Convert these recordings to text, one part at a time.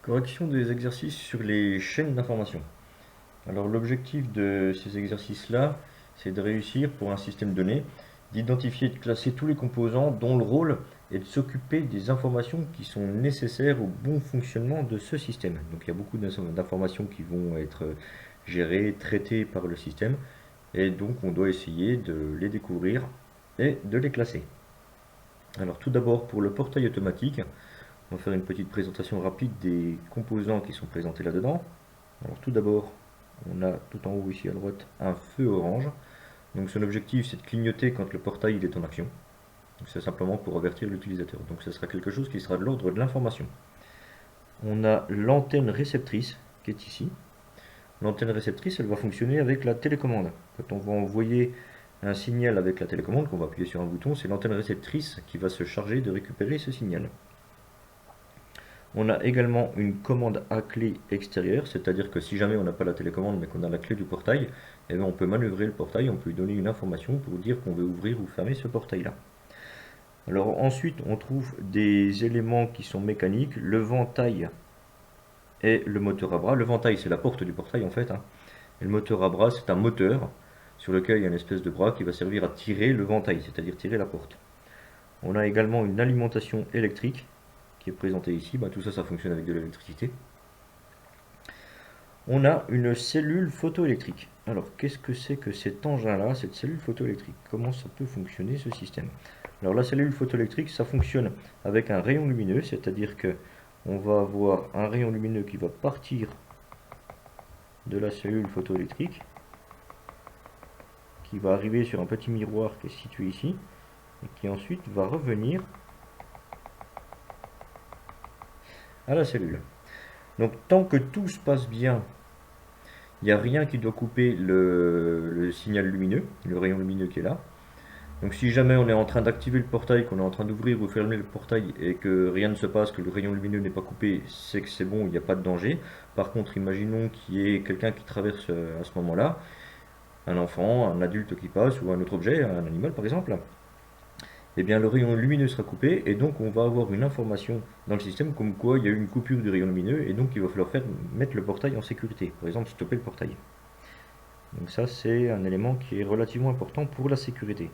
Correction des exercices sur les chaînes d'information. Alors l'objectif de ces exercices-là, c'est de réussir pour un système donné, d'identifier et de classer tous les composants dont le rôle est de s'occuper des informations qui sont nécessaires au bon fonctionnement de ce système. Donc il y a beaucoup d'informations qui vont être gérées, traitées par le système, et donc on doit essayer de les découvrir et de les classer. Alors tout d'abord pour le portail automatique, on va faire une petite présentation rapide des composants qui sont présentés là-dedans. Alors tout d'abord, on a tout en haut ici à droite un feu orange. Donc son objectif c'est de clignoter quand le portail il est en action. C'est simplement pour avertir l'utilisateur. Donc ce sera quelque chose qui sera de l'ordre de l'information. On a l'antenne réceptrice qui est ici. L'antenne réceptrice elle va fonctionner avec la télécommande. Quand on va envoyer un signal avec la télécommande, qu'on va appuyer sur un bouton, c'est l'antenne réceptrice qui va se charger de récupérer ce signal. On a également une commande à clé extérieure, c'est-à-dire que si jamais on n'a pas la télécommande mais qu'on a la clé du portail, eh bien on peut manœuvrer le portail, on peut lui donner une information pour dire qu'on veut ouvrir ou fermer ce portail-là. Alors ensuite on trouve des éléments qui sont mécaniques, le ventail et le moteur à bras. Le ventail c'est la porte du portail en fait, et le moteur à bras c'est un moteur sur lequel il y a une espèce de bras qui va servir à tirer le ventail, c'est-à-dire tirer la porte. On a également une alimentation électrique qui est présenté ici, tout ça, ça fonctionne avec de l'électricité. On a une cellule photoélectrique. Alors, qu'est-ce que c'est que cet engin-là, cette cellule photoélectrique? Comment ça peut fonctionner ce système? Alors, la cellule photoélectrique, ça fonctionne avec un rayon lumineux, c'est-à-dire que on va avoir un rayon lumineux qui va partir de la cellule photoélectrique, qui va arriver sur un petit miroir qui est situé ici, et qui ensuite va revenir à la cellule. Donc tant que tout se passe bien, il n'y a rien qui doit couper le signal lumineux, le rayon lumineux qui est là. Donc si jamais on est en train d'activer le portail, qu'on est en train d'ouvrir ou fermer le portail et que rien ne se passe, que le rayon lumineux n'est pas coupé, c'est que c'est bon, il n'y a pas de danger. Par contre, imaginons qu'il y ait quelqu'un qui traverse à ce moment-là, un enfant, un adulte qui passe ou un autre objet, un animal par exemple. Eh bien le rayon lumineux sera coupé et donc on va avoir une information dans le système comme quoi il y a eu une coupure du rayon lumineux et donc il va falloir mettre le portail en sécurité, par exemple stopper le portail. Donc ça c'est un élément qui est relativement important pour la sécurité.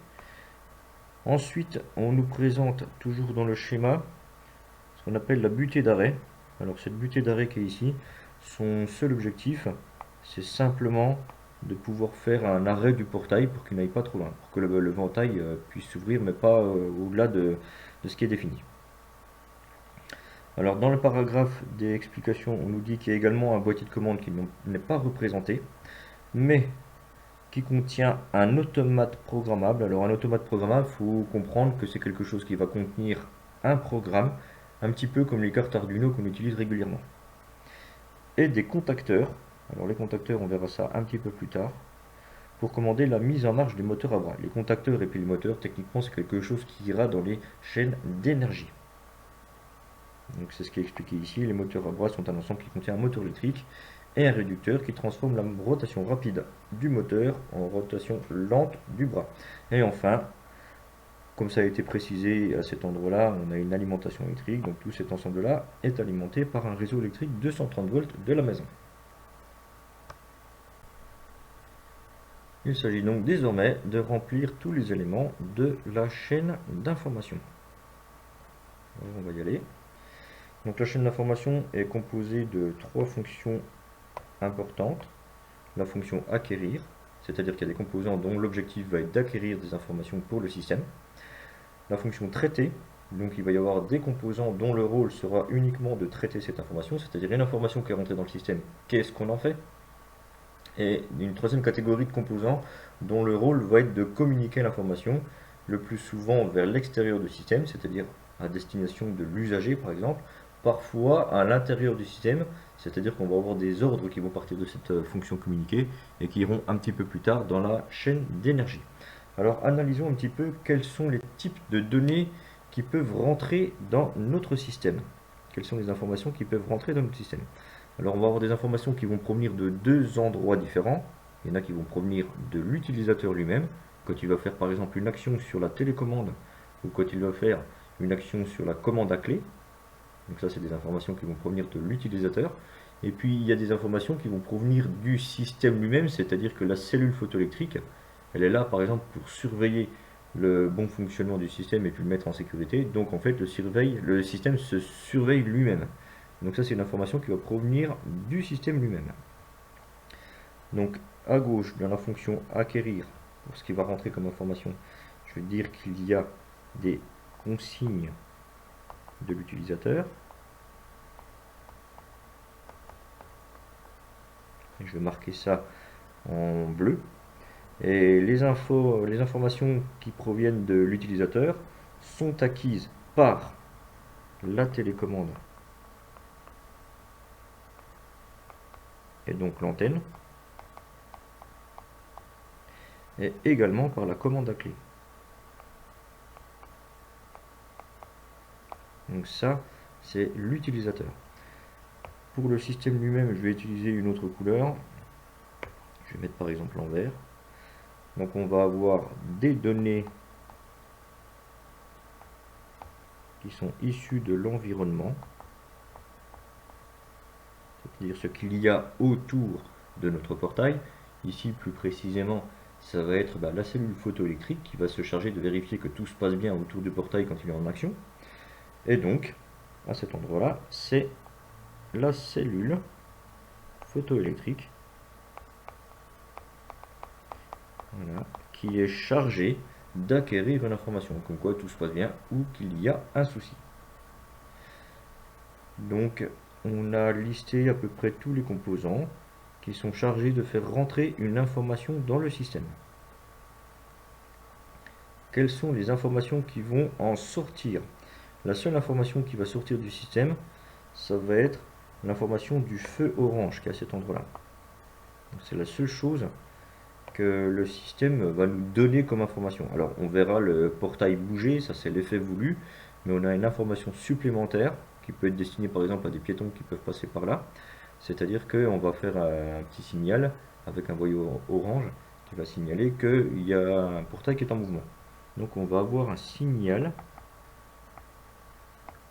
Ensuite on nous présente toujours dans le schéma ce qu'on appelle la butée d'arrêt. Alors cette butée d'arrêt qui est ici, son seul objectif c'est simplement de pouvoir faire un arrêt du portail pour qu'il n'aille pas trop loin, pour que le ventail puisse s'ouvrir, mais pas au-delà de ce qui est défini. Alors dans le paragraphe des explications, on nous dit qu'il y a également un boîtier de commande qui n'est pas représenté, mais qui contient un automate programmable. Alors un automate programmable, il faut comprendre que c'est quelque chose qui va contenir un programme, un petit peu comme les cartes Arduino qu'on utilise régulièrement. Et des contacteurs. Alors les contacteurs, on verra ça un petit peu plus tard, pour commander la mise en marche du moteur à bras. Les contacteurs et puis le moteur, techniquement, c'est quelque chose qui ira dans les chaînes d'énergie. Donc c'est ce qui est expliqué ici. Les moteurs à bras sont un ensemble qui contient un moteur électrique et un réducteur qui transforme la rotation rapide du moteur en rotation lente du bras. Et enfin, comme ça a été précisé à cet endroit-là, on a une alimentation électrique. Donc tout cet ensemble-là est alimenté par un réseau électrique 230 volts de la maison. Il s'agit donc désormais de remplir tous les éléments de la chaîne d'information. On va y aller. Donc la chaîne d'information est composée de trois fonctions importantes. La fonction acquérir, c'est-à-dire qu'il y a des composants dont l'objectif va être d'acquérir des informations pour le système. La fonction traiter, donc il va y avoir des composants dont le rôle sera uniquement de traiter cette information, c'est-à-dire une information qui est rentrée dans le système, qu'est-ce qu'on en fait? Et une troisième catégorie de composants dont le rôle va être de communiquer l'information le plus souvent vers l'extérieur du système, c'est-à-dire à destination de l'usager par exemple, parfois à l'intérieur du système, c'est-à-dire qu'on va avoir des ordres qui vont partir de cette fonction communiquée et qui iront un petit peu plus tard dans la chaîne d'énergie. Alors analysons un petit peu quels sont les types de données qui peuvent rentrer dans notre système. Quelles sont les informations qui peuvent rentrer dans notre système? Alors on va avoir des informations qui vont provenir de deux endroits différents. Il y en a qui vont provenir de l'utilisateur lui-même, quand il va faire par exemple une action sur la télécommande ou quand il va faire une action sur la commande à clé. Donc ça, c'est des informations qui vont provenir de l'utilisateur. Et puis, il y a des informations qui vont provenir du système lui-même, c'est-à-dire que la cellule photoélectrique, elle est là, par exemple, pour surveiller le bon fonctionnement du système et puis le mettre en sécurité. Donc, en fait, le système se surveille lui-même. Donc ça, c'est une information qui va provenir du système lui-même. Donc, à gauche, dans la fonction acquérir, pour ce qui va rentrer comme information, je vais dire qu'il y a des consignes de l'utilisateur. Je vais marquer ça en bleu. Et les informations qui proviennent de l'utilisateur sont acquises par la télécommande et donc l'antenne, et également par la commande à clé. Donc ça, c'est l'utilisateur. Pour le système lui-même, je vais utiliser une autre couleur. Je vais mettre par exemple en vert. Donc on va avoir des données qui sont issues de l'environnement, c'est-à-dire ce qu'il y a autour de notre portail. Ici, plus précisément, ça va être la cellule photoélectrique qui va se charger de vérifier que tout se passe bien autour du portail quand il est en action. Et donc, à cet endroit-là, c'est la cellule photoélectrique, voilà, qui est chargée d'acquérir une information, comme quoi tout se passe bien ou qu'il y a un souci. Donc, on a listé à peu près tous les composants qui sont chargés de faire rentrer une information dans le système. Quelles sont les informations qui vont en sortir? La seule information qui va sortir du système, ça va être l'information du feu orange qui est à cet endroit-là. C'est la seule chose que le système va nous donner comme information. Alors on verra le portail bouger, ça c'est l'effet voulu, mais on a une information supplémentaire qui peut être destinée par exemple à des piétons qui peuvent passer par là. C'est-à-dire qu'on va faire un petit signal avec un voyant orange qui va signaler qu'il y a un portail qui est en mouvement. Donc on va avoir un signal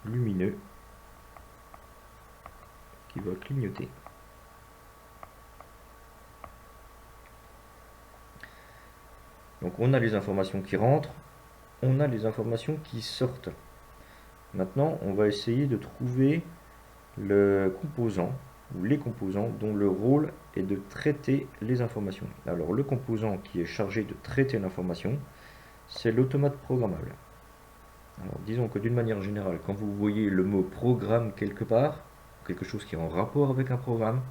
lumineux qui va clignoter. Donc on a les informations qui rentrent, on a les informations qui sortent. Maintenant, on va essayer de trouver le composant ou les composants dont le rôle est de traiter les informations. Alors le composant qui est chargé de traiter l'information, c'est l'automate programmable. Alors disons que d'une manière générale, quand vous voyez le mot programme quelque part, quelque chose qui est en rapport avec un programme,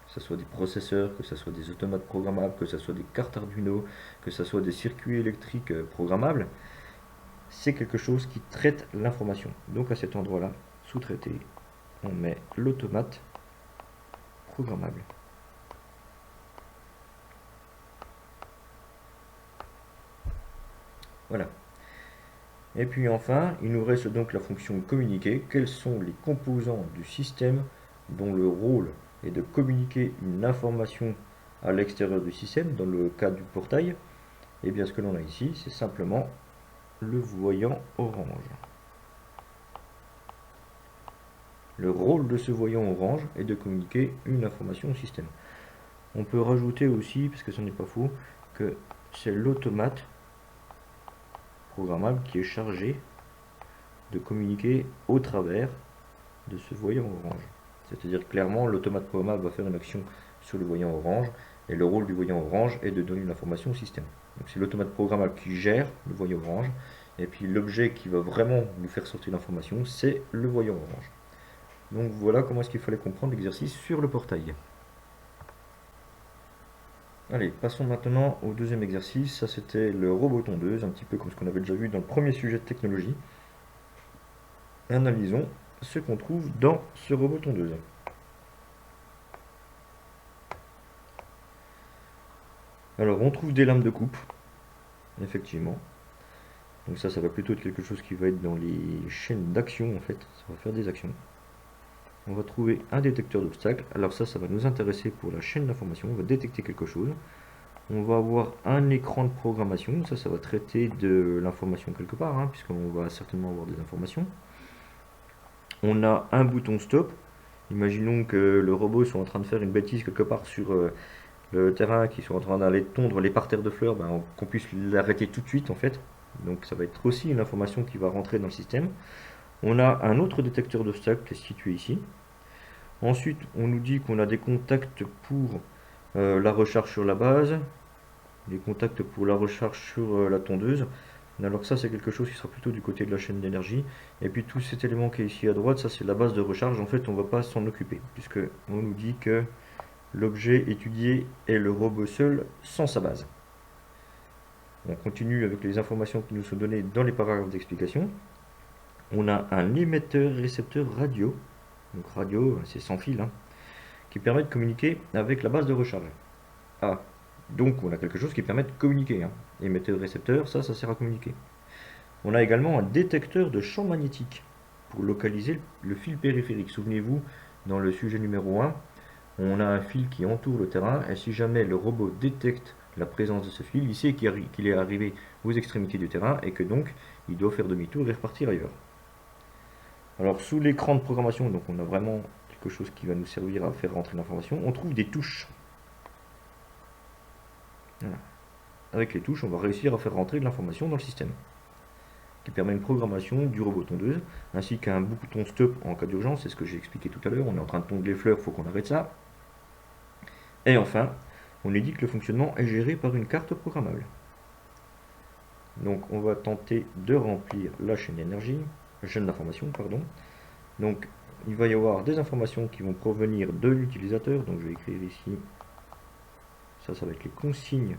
que ce soit des processeurs, que ce soit des automates programmables, que ce soit des cartes Arduino, que ce soit des circuits électriques programmables, c'est quelque chose qui traite l'information. Donc à cet endroit-là, sous-traité, on met l'automate programmable. Voilà. Et puis enfin, il nous reste donc la fonction communiquer. Quels sont les composants du système dont le rôle est de communiquer une information à l'extérieur du système, dans le cas du portail? Et bien ce que l'on a ici, c'est simplement le voyant orange. Le rôle de ce voyant orange est de communiquer une information au système. On peut rajouter aussi, parce que ce n'est pas faux, que c'est l'automate programmable qui est chargé de communiquer au travers de ce voyant orange. C'est-à-dire clairement l'automate programmable va faire une action sur le voyant orange et le rôle du voyant orange est de donner une information au système. Donc c'est l'automate programmable qui gère le voyant orange et puis l'objet qui va vraiment nous faire sortir l'information, c'est le voyant orange. Donc voilà comment est-ce qu'il fallait comprendre l'exercice sur le portail. Allez, passons maintenant au deuxième exercice. Ça, c'était le robot tondeuse, un petit peu comme ce qu'on avait déjà vu dans le premier sujet de technologie. Analysons ce qu'on trouve dans ce robot tondeuse. Alors, on trouve des lames de coupe, effectivement. Donc ça va plutôt être quelque chose qui va être dans les chaînes d'action, en fait. Ça va faire des actions. On va trouver un détecteur d'obstacles. Alors ça va nous intéresser pour la chaîne d'information. On va détecter quelque chose. On va avoir un écran de programmation. Ça va traiter de l'information quelque part, hein, puisqu'on va certainement avoir des informations. On a un bouton stop. Imaginons que le robot soit en train de faire une bêtise quelque part sur le terrain, qu'ils soient en train d'aller tondre les parterres de fleurs, ben, qu'on puisse l'arrêter tout de suite en fait. Donc ça va être aussi une information qui va rentrer dans le système. On a un autre détecteur d'obstacles qui est situé ici. Ensuite, on nous dit qu'on a des contacts pour la recharge sur la base, des contacts pour la recharge sur la tondeuse. Alors ça, c'est quelque chose qui sera plutôt du côté de la chaîne d'énergie. Et puis tout cet élément qui est ici à droite, ça c'est la base de recharge. En fait, on ne va pas s'en occuper, puisque on nous dit que l'objet étudié est le robot seul, sans sa base. On continue avec les informations qui nous sont données dans les paragraphes d'explication. On a un émetteur-récepteur radio. Donc radio, c'est sans fil, hein, qui permet de communiquer avec la base de recharge. Ah, donc on a quelque chose qui permet de communiquer. Hein. Émetteur-récepteur, ça sert à communiquer. On a également un détecteur de champ magnétique pour localiser le fil périphérique. Souvenez-vous, dans le sujet numéro 1, on a un fil qui entoure le terrain, et si jamais le robot détecte la présence de ce fil, il sait qu'il est arrivé aux extrémités du terrain et que donc il doit faire demi-tour et repartir ailleurs. Alors sous l'écran de programmation, donc on a vraiment quelque chose qui va nous servir à faire rentrer l'information, on trouve des touches. Voilà. Avec les touches, on va réussir à faire rentrer de l'information dans le système, qui permet une programmation du robot tondeuse, ainsi qu'un bouton stop en cas d'urgence, c'est ce que j'ai expliqué tout à l'heure, on est en train de tondre les fleurs, il faut qu'on arrête ça. Et enfin, on nous dit que le fonctionnement est géré par une carte programmable. Donc on va tenter de remplir la chaîne d'information, pardon. Donc il va y avoir des informations qui vont provenir de l'utilisateur, donc je vais écrire ici, ça va être les consignes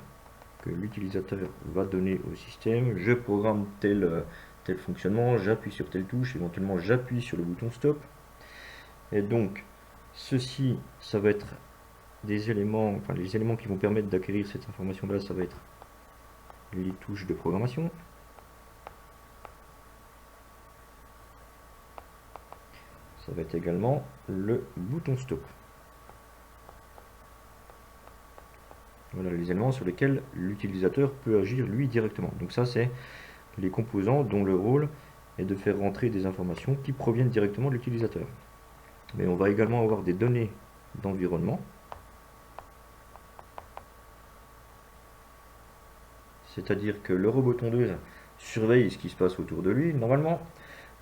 que l'utilisateur va donner au système. Je programme tel fonctionnement, j'appuie sur telle touche, éventuellement j'appuie sur le bouton stop. Et donc ceci, ça va être des éléments, enfin les éléments qui vont permettre d'acquérir cette information là, ça va être les touches de programmation. Ça va être également le bouton stop. Voilà les éléments sur lesquels l'utilisateur peut agir lui directement. Donc ça c'est les composants dont le rôle est de faire rentrer des informations qui proviennent directement de l'utilisateur. Mais on va également avoir des données d'environnement. C'est-à-dire que le robot tondeuse surveille ce qui se passe autour de lui normalement.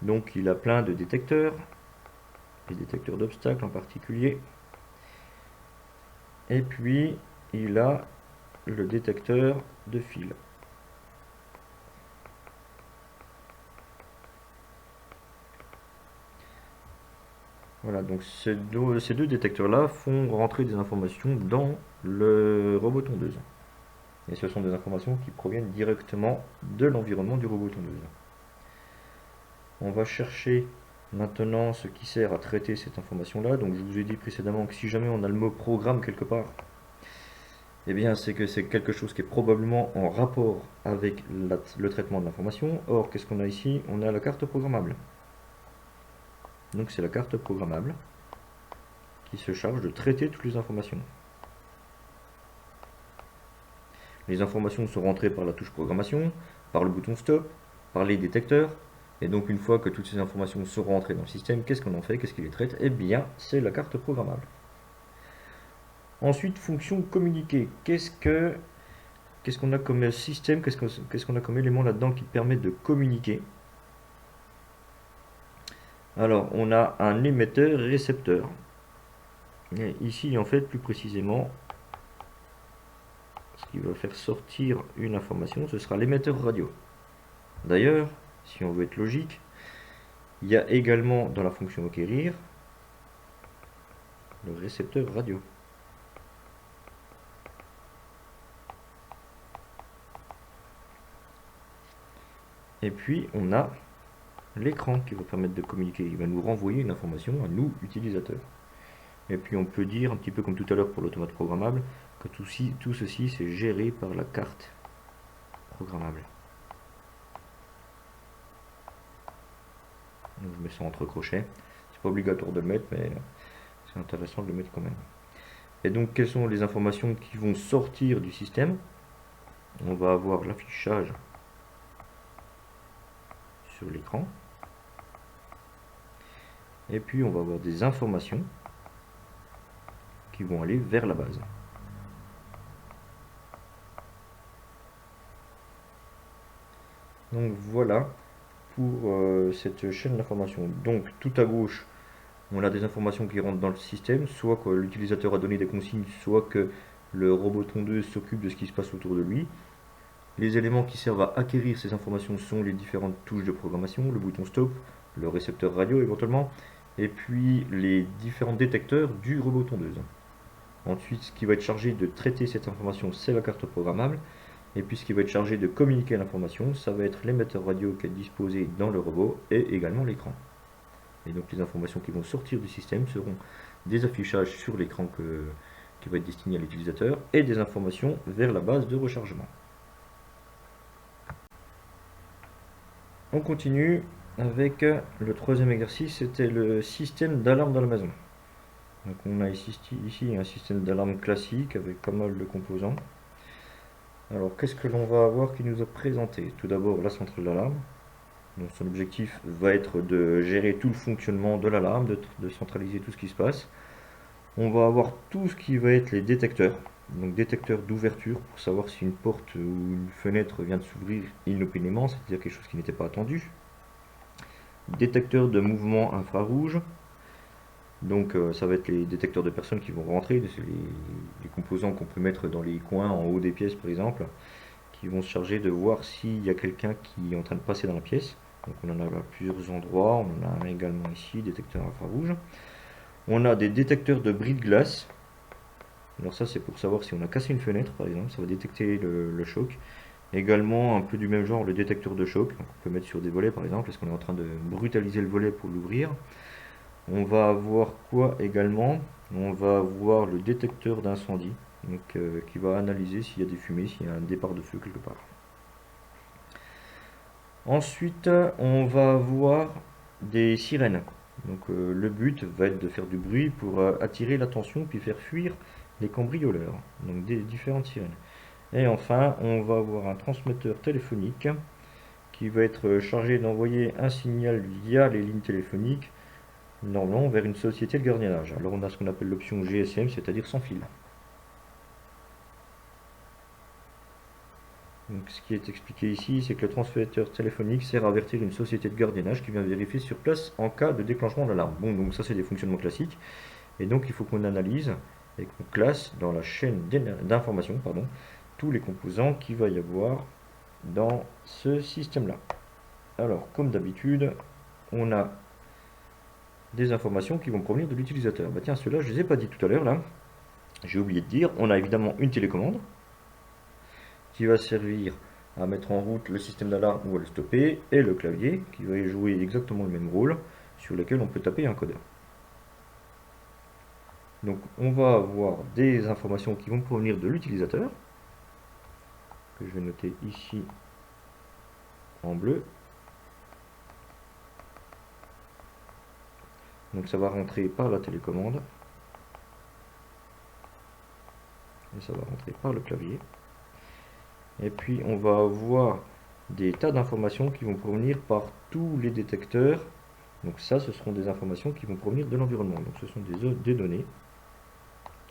Donc il a plein de détecteurs, les détecteurs d'obstacles en particulier. Et puis il a le détecteur de fil. Voilà, donc ces deux détecteurs-là font rentrer des informations dans le robot tondeuse. Et ce sont des informations qui proviennent directement de l'environnement du robot tondeuse. On va chercher maintenant ce qui sert à traiter cette information-là. Donc je vous ai dit précédemment que si jamais on a le mot programme quelque part, eh bien c'est que c'est quelque chose qui est probablement en rapport avec le traitement de l'information. Or, qu'est-ce qu'on a ici? On a la carte programmable. Donc c'est la carte programmable qui se charge de traiter toutes les informations. Les informations sont rentrées par la touche programmation, par le bouton stop, par les détecteurs. Et donc une fois que toutes ces informations sont rentrées dans le système, qu'est-ce qu'on en fait? Qu'est-ce qui les traite? Eh bien, c'est la carte programmable. Ensuite, fonction communiquer. Qu'est-ce qu'on a comme système? Qu'est-ce qu'on a comme élément là-dedans qui permet de communiquer? Alors, on a un émetteur-récepteur. Ici, en fait, plus précisément, ce qui va faire sortir une information, ce sera l'émetteur radio. D'ailleurs, si on veut être logique, il y a également dans la fonction acquérir le récepteur radio. Et puis, on a l'écran qui va permettre de communiquer. Il va nous renvoyer une information à nous, utilisateurs. Et puis, on peut dire, un petit peu comme tout à l'heure pour l'automate programmable, que tout ceci, c'est géré par la carte programmable. Donc, je mets ça entre crochets. C'est pas obligatoire de le mettre, mais c'est intéressant de le mettre quand même. Et donc, quelles sont les informations qui vont sortir du système? On va avoir l'affichage sur l'écran. Et puis on va avoir des informations qui vont aller vers la base. Donc voilà pour cette chaîne d'informations. Donc tout à gauche, on a des informations qui rentrent dans le système, soit que l'utilisateur a donné des consignes, soit que le robot tondeuse s'occupe de ce qui se passe autour de lui. Les éléments qui servent à acquérir ces informations sont les différentes touches de programmation, le bouton stop, le récepteur radio éventuellement, et puis les différents détecteurs du robot tondeuse. Ensuite, ce qui va être chargé de traiter cette information, c'est la carte programmable. Et puis ce qui va être chargé de communiquer l'information, ça va être l'émetteur radio qui est disposé dans le robot et également l'écran. Et donc les informations qui vont sortir du système seront des affichages sur l'écran qui va être destiné à l'utilisateur et des informations vers la base de rechargement. On continue avec le troisième exercice, c'était le système d'alarme dans la maison. Donc on a ici un système d'alarme classique avec pas mal de composants. Alors qu'est-ce que l'on va avoir qui nous a présenté? Tout d'abord la centrale d'alarme. Donc son objectif va être de gérer tout le fonctionnement de l'alarme, de centraliser tout ce qui se passe. On va avoir tout ce qui va être les détecteurs. Donc détecteurs d'ouverture pour savoir si une porte ou une fenêtre vient de s'ouvrir inopinément, c'est-à-dire quelque chose qui n'était pas attendu. Détecteurs de mouvement infrarouge. Donc ça va être les détecteurs de personnes qui vont rentrer, les composants qu'on peut mettre dans les coins en haut des pièces par exemple, qui vont se charger de voir s'il y a quelqu'un qui est en train de passer dans la pièce. Donc on en a à plusieurs endroits, on en a également ici, détecteur infrarouge. On a des détecteurs de bris de glace. Alors ça c'est pour savoir si on a cassé une fenêtre par exemple, ça va détecter le choc. Également un peu du même genre le détecteur de choc, donc on peut mettre sur des volets par exemple, est-ce qu'on est en train de brutaliser le volet pour l'ouvrir. On va avoir quoi également? On va avoir le détecteur d'incendie, donc qui va analyser s'il y a des fumées, s'il y a un départ de feu quelque part. Ensuite, on va avoir des sirènes. Donc le but va être de faire du bruit pour attirer l'attention puis faire fuir les cambrioleurs. Donc des différentes sirènes. Et enfin, on va avoir un transmetteur téléphonique qui va être chargé d'envoyer un signal via les lignes téléphoniques normalement vers une société de gardiennage. Alors on a ce qu'on appelle l'option GSM, c'est-à-dire sans fil. Donc ce qui est expliqué ici, c'est que le transmetteur téléphonique sert à avertir une société de gardiennage qui vient vérifier sur place en cas de déclenchement de l'alarme. Bon, donc ça c'est des fonctionnements classiques. Et donc il faut qu'on analyse et qu'on classe dans la chaîne d'information tous les composants qu'il va y avoir dans ce système-là. Alors comme d'habitude, on a des informations qui vont provenir de l'utilisateur. Bah tiens, ceux-là, je ne les ai pas dit tout à l'heure, là. J'ai oublié de dire, on a évidemment une télécommande qui va servir à mettre en route le système d'alarme ou à le stopper, et le clavier qui va jouer exactement le même rôle, sur lequel on peut taper un code. Donc on va avoir des informations qui vont provenir de l'utilisateur, que je vais noter ici en bleu. Donc ça va rentrer par la télécommande. Et ça va rentrer par le clavier. Et puis on va avoir des tas d'informations qui vont provenir par tous les détecteurs. Donc ça, ce seront des informations qui vont provenir de l'environnement. Donc ce sont des données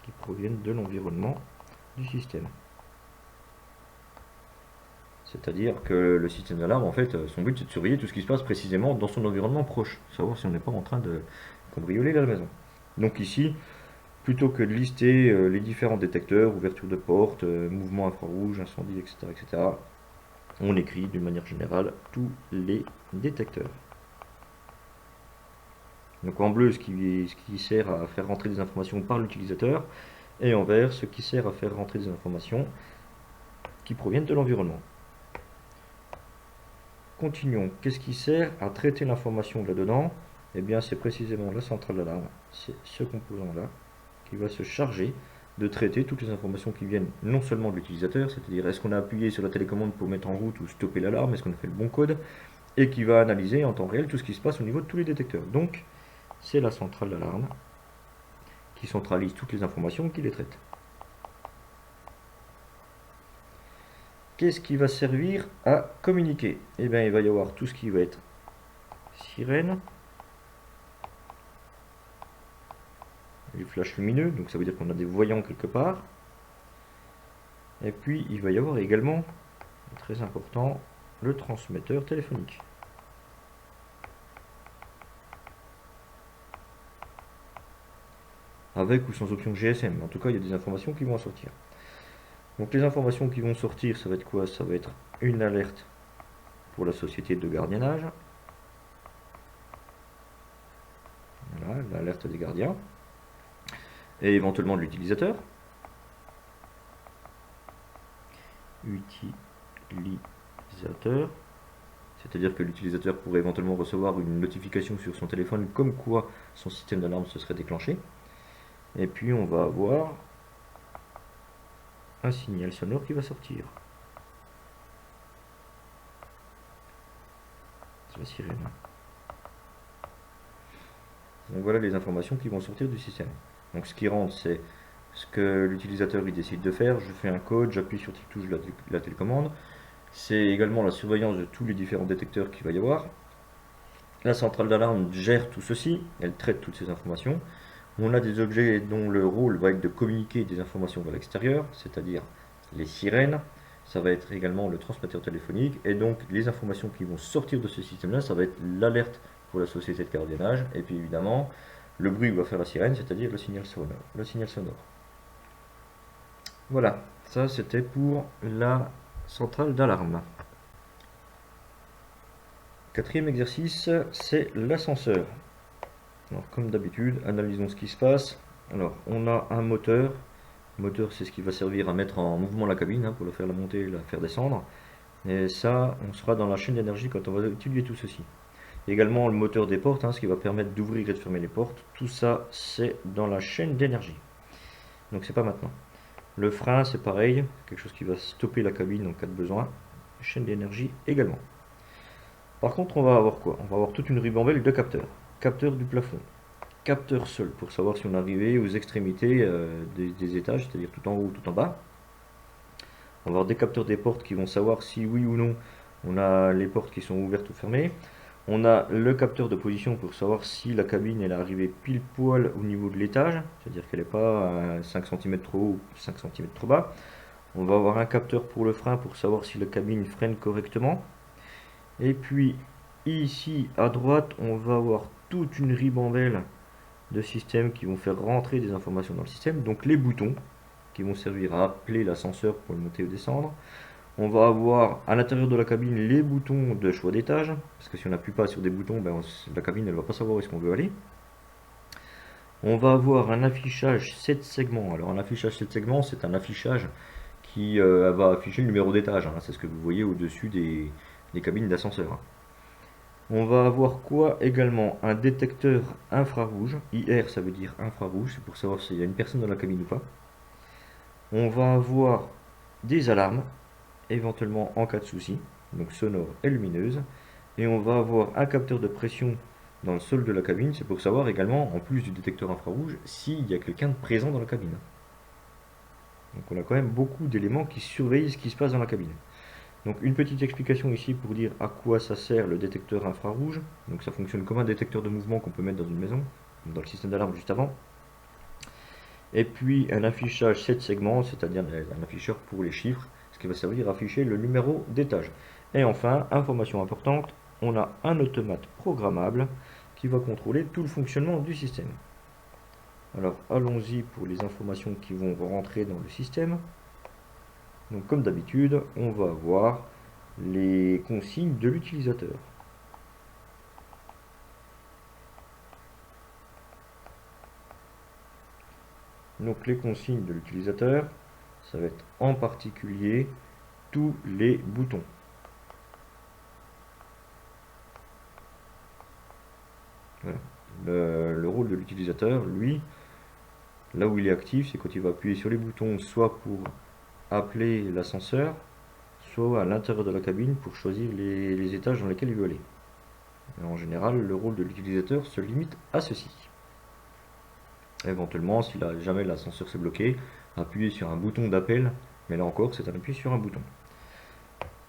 qui proviennent de l'environnement du système. C'est-à-dire que le système d'alarme, en fait, son but c'est de surveiller tout ce qui se passe précisément dans son environnement proche. Savoir si on n'est pas en train de cambrioler la maison. Donc ici, plutôt que de lister les différents détecteurs, ouverture de porte, mouvement infrarouge, incendie, etc., on écrit d'une manière générale tous les détecteurs. Donc en bleu, ce qui sert à faire rentrer des informations par l'utilisateur, et en vert, ce qui sert à faire rentrer des informations qui proviennent de l'environnement. Continuons. Qu'est-ce qui sert à traiter l'information là-dedans? Eh bien, c'est précisément la centrale d'alarme. C'est ce composant-là qui va se charger de traiter toutes les informations qui viennent non seulement de l'utilisateur, c'est-à-dire est-ce qu'on a appuyé sur la télécommande pour mettre en route ou stopper l'alarme, est-ce qu'on a fait le bon code, et qui va analyser en temps réel tout ce qui se passe au niveau de tous les détecteurs. Donc, c'est la centrale d'alarme qui centralise toutes les informations et qui les traite. Qu'est-ce qui va servir à communiquer? Eh bien, il va y avoir tout ce qui va être sirène, les flashs lumineux, donc ça veut dire qu'on a des voyants quelque part. Et puis il va y avoir également, très important, le transmetteur téléphonique. Avec ou sans option GSM, en tout cas il y a des informations qui vont en sortir. Donc les informations qui vont sortir, ça va être quoi? Ça va être une alerte pour la société de gardiennage. Voilà, l'alerte des gardiens. Et éventuellement de l'utilisateur. Utilisateur. C'est-à-dire que l'utilisateur pourrait éventuellement recevoir une notification sur son téléphone comme quoi son système d'alarme se serait déclenché. Et puis on va avoir un signal sonore qui va sortir. C'est la sirène. Donc voilà les informations qui vont sortir du système. Donc ce qui rentre, c'est ce que l'utilisateur il décide de faire. Je fais un code, j'appuie sur cette touche de la télécommande. C'est également la surveillance de tous les différents détecteurs qu'il va y avoir. La centrale d'alarme gère tout ceci, elle traite toutes ces informations. On a des objets dont le rôle va être de communiquer des informations vers l'extérieur, c'est-à-dire les sirènes. Ça va être également le transmetteur téléphonique. Et donc les informations qui vont sortir de ce système-là, ça va être l'alerte pour la société de gardiennage. Et puis évidemment, le bruit que va faire la sirène, c'est-à-dire le signal sonore. Voilà, ça c'était pour la centrale d'alarme. Quatrième exercice, c'est l'ascenseur. Alors, comme d'habitude, analysons ce qui se passe. Alors, on a un moteur. Le moteur, c'est ce qui va servir à mettre en mouvement la cabine, pour la faire la monter et la faire descendre. Et ça, on sera dans la chaîne d'énergie quand on va étudier tout ceci. Également, le moteur des portes, ce qui va permettre d'ouvrir et de fermer les portes. Tout ça, c'est dans la chaîne d'énergie. Donc, c'est pas maintenant. Le frein, c'est pareil, quelque chose qui va stopper la cabine en cas de besoin. Chaîne d'énergie également. Par contre, on va avoir quoi? On va avoir toute une ribambelle de capteurs. Capteur du plafond, capteur sol pour savoir si on est arrivé aux extrémités des étages, c'est-à-dire tout en haut ou tout en bas. On va avoir des capteurs des portes qui vont savoir si oui ou non on a les portes qui sont ouvertes ou fermées. On a le capteur de position pour savoir si la cabine est arrivée pile poil au niveau de l'étage, c'est-à-dire qu'elle n'est pas 5 cm trop haut ou 5 cm trop bas. On va avoir un capteur pour le frein pour savoir si la cabine freine correctement. Et puis ici à droite, on va avoir toute une ribambelle de systèmes qui vont faire rentrer des informations dans le système. Donc les boutons qui vont servir à appeler l'ascenseur pour le monter ou descendre. On va avoir à l'intérieur de la cabine les boutons de choix d'étage, parce que si on n'appuie pas sur des boutons, la cabine elle va pas savoir où est-ce qu'on veut aller. On va avoir un affichage 7 segments. Alors un affichage 7 segments, c'est un affichage qui va afficher le numéro d'étage. C'est ce que vous voyez au-dessus des cabines d'ascenseur. On va avoir quoi également? Un détecteur infrarouge. IR, ça veut dire infrarouge, c'est pour savoir s'il y a une personne dans la cabine ou pas. On va avoir des alarmes, éventuellement en cas de souci, donc sonore et lumineuse. Et on va avoir un capteur de pression dans le sol de la cabine, c'est pour savoir également, en plus du détecteur infrarouge, s'il y a quelqu'un de présent dans la cabine. Donc on a quand même beaucoup d'éléments qui surveillent ce qui se passe dans la cabine. Donc une petite explication ici pour dire à quoi ça sert le détecteur infrarouge. Donc ça fonctionne comme un détecteur de mouvement qu'on peut mettre dans une maison, dans le système d'alarme juste avant. Et puis un affichage 7 segments, c'est-à-dire un afficheur pour les chiffres, ce qui va servir à afficher le numéro d'étage. Et enfin, information importante, on a un automate programmable qui va contrôler tout le fonctionnement du système. Alors allons-y pour les informations qui vont rentrer dans le système. Donc comme d'habitude, on va avoir les consignes de l'utilisateur. Donc les consignes de l'utilisateur, ça va être en particulier tous les boutons. Voilà. Le rôle de l'utilisateur, lui, là où il est actif, c'est quand il va appuyer sur les boutons, soit pour appeler l'ascenseur, soit à l'intérieur de la cabine pour choisir les étages dans lesquels il veut aller. Et en général, le rôle de l'utilisateur se limite à ceci. Éventuellement, si jamais l'ascenseur s'est bloqué, appuyer sur un bouton d'appel, mais là encore, c'est un appui sur un bouton.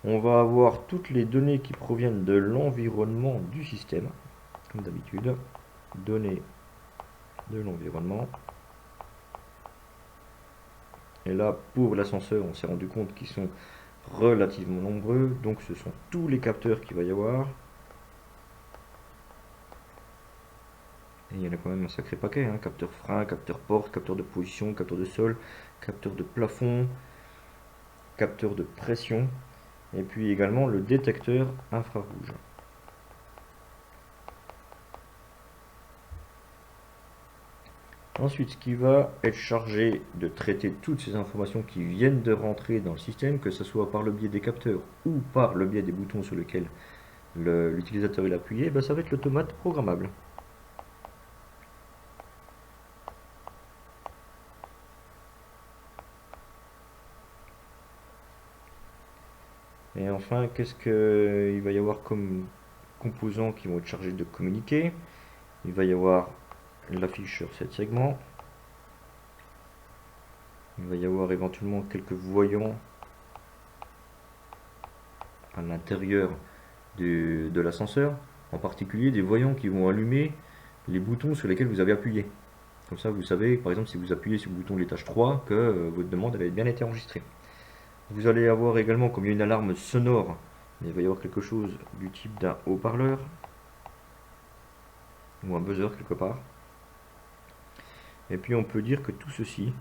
On va avoir toutes les données qui proviennent de l'environnement du système, comme d'habitude. Données de l'environnement. Et là, pour l'ascenseur, on s'est rendu compte qu'ils sont relativement nombreux, donc ce sont tous les capteurs qu'il va y avoir. Et il y en a quand même un sacré paquet, hein. Capteur frein, capteur porte, capteur de position, capteur de sol, capteur de plafond, capteur de pression, et puis également le détecteur infrarouge. Ensuite, ce qui va être chargé de traiter toutes ces informations qui viennent de rentrer dans le système, que ce soit par le biais des capteurs ou par le biais des boutons sur lesquels l'utilisateur est appuyé, ça va être l'automate programmable. Et enfin, qu'est-ce qu'il va y avoir comme composants qui vont être chargés de communiquer? Il va y avoir l'afficheur 7 segments. Il va y avoir éventuellement quelques voyants à l'intérieur de l'ascenseur, en particulier des voyants qui vont allumer les boutons sur lesquels vous avez appuyé. Comme ça, vous savez, par exemple, si vous appuyez sur le bouton de l'étage 3, que votre demande avait bien été enregistrée. Vous allez avoir également, comme il y a une alarme sonore, il va y avoir quelque chose du type d'un haut-parleur ou un buzzer quelque part. Et puis on peut dire que tout ceci,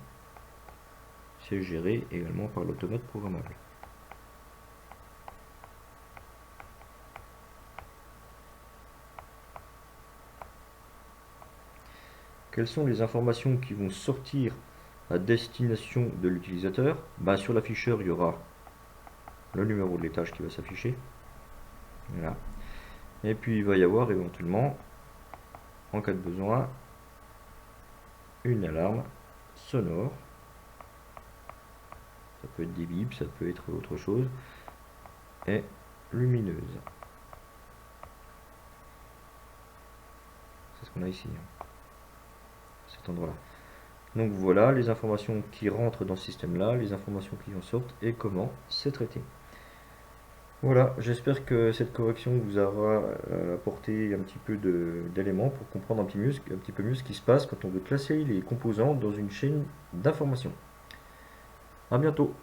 c'est géré également par l'automate programmable. Quelles sont les informations qui vont sortir à destination de l'utilisateur? Sur l'afficheur, il y aura le numéro de l'étage qui va s'afficher. Voilà. Et puis il va y avoir éventuellement, en cas de besoin, une alarme sonore. Ça peut être des bips, ça peut être autre chose. Et lumineuse. C'est ce qu'on a ici, cet endroit-là. Donc voilà les informations qui rentrent dans ce système-là, les informations qui en sortent et comment c'est traité. Voilà, j'espère que cette correction vous aura apporté un petit peu d'éléments pour comprendre un petit peu mieux ce qui se passe quand on veut classer les composants dans une chaîne d'information. A bientôt.